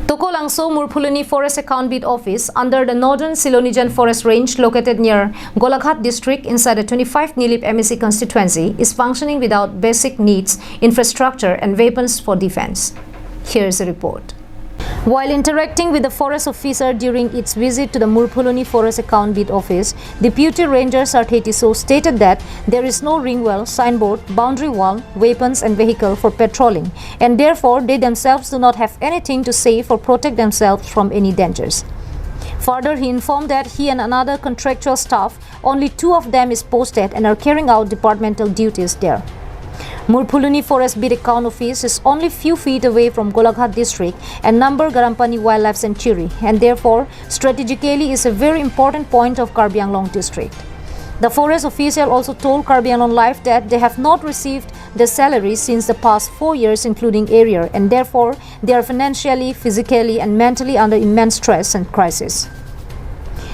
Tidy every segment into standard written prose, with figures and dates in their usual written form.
Tokolangso Murphuloni Forest A Bid Office under the Northern Silonijan Forest Range located near Golaghat district inside the 25 Nilip MEC constituency is functioning without basic needs, infrastructure and weapons for defense. Here is a report. While interacting with the forest officer during its visit to the Murphuloni Forest A Bid Office, Deputy Ranger Sarthetiso stated that there is no ring well, signboard, boundary wall, weapons and vehicle for patrolling, and therefore they themselves do not have anything to save or protect themselves from any dangers. Further, he informed that he and another contractual staff, only 2 of them is posted and are carrying out departmental duties there. Murphuloni Forest Bid Office is only few feet away from Golaghat district and Number Garampani Wildlife Sanctuary, and therefore strategically is a very important point of Karbi Anglong district. The forest official also told Karbi Anglong Life that they have not received their salary since the past 4 years, including arrear, and therefore they are financially, physically and mentally under immense stress and crisis.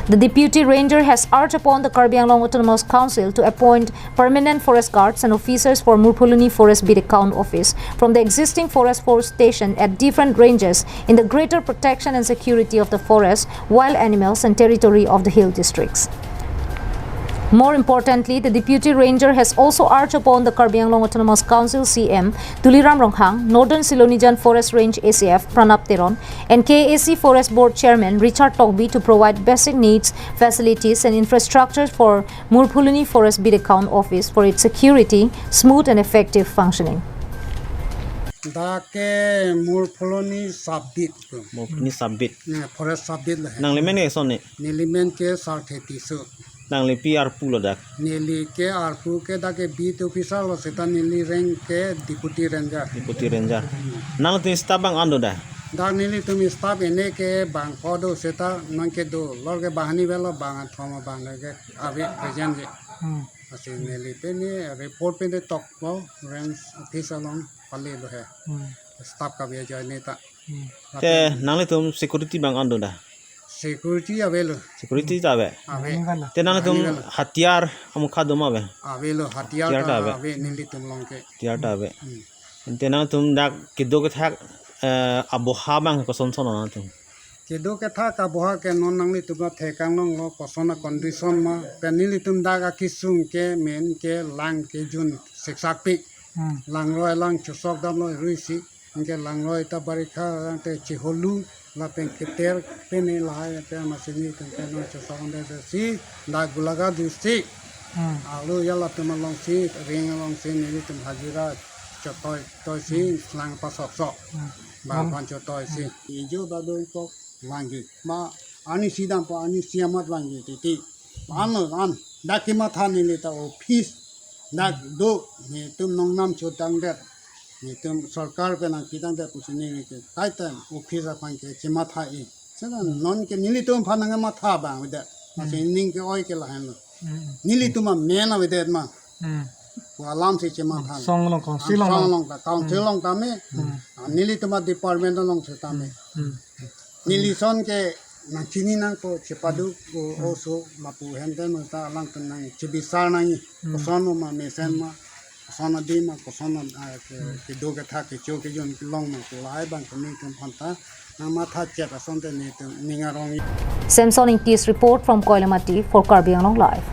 The Deputy Ranger has urged upon the Karbi Anglong Autonomous Council to appoint permanent forest guards and officers for Murphuloni Forest Bid Office from the existing forest force station at different ranges in the greater protection and security of the forest, wild animals and territory of the hill districts. More importantly, the Deputy Ranger has also urged upon the Karbi Anglong Autonomous Council CM Tuliram Ronghang, Northern Silonijan Forest Range ACF Pranap Teron, and KAC Forest Board Chairman Richard Togby to provide basic needs, facilities and infrastructure for Murphuloni Forest Bid Office for its security, smooth and effective functioning. Dake Murphuloni Sabbit Forest Sabbit nang lemen ke son ni Nilimen ke Sarthetiso nang le PR pulo dak Nili ke arpu ke dake bid officer lo seta Nili rank ke Deputy Ranger nang tin stabang ando da dak Nili tumi staff ene ke bang kodo seta nang ke do lor ke bahani velo bang thoma bang ke ave present ke asi Nili pe ni report pe de tok lo range officer long pale lo hai staff ka bhe join neta te nang le tum security bang ando da security avelo security ta be te nang le tum hatiar amukha doma be avelo hatiar ta ave Nili tum long ke tiar ta be te nang tum dak kido ke thak aboha bang ko son son na tum kedo ke tha ka boha ke non nang li tum thekang long lo kosona condition ma pe Nili tum daga kisung ke men ke lang ke jun siksak pi lang roi lang chusok dam lo ruisi ke lang roi ta barikha te chiholu la pen keter pene la pe masini tum ke no chusok de si da gulaga du si alu yala tum long si ring long si Nili tum hajira chotoy toy si lang pasok sok ba pan chotoy si ijo da do ko langi ma ani sidam pa ani siamat langi ti an dakima thani ni ta office dak do ni tum nong nam chotang det ni tum sarkar pe na kitang de kusini ni ke kaitan office a pan ke chima tha I sana non ke Nili tum phananga ma tha ba with that ning ke oi ke la han Nili tum ma mena with that ma alam se chima tha song long ta council long ta me Nili tum department long se ta me Nili son ke na chini nang ko chepadu ko oso mapu hende no ta lang tan nang chibisar nang kosono ma mesen ma kosono di ma kosono ke do ke tha ke cho ke jon long ma ko lai bang ko ni tum phanta na ma tha chet ason te ni tum ningarong Samson Inkis report from Koilamati for Karbi Anglong Live.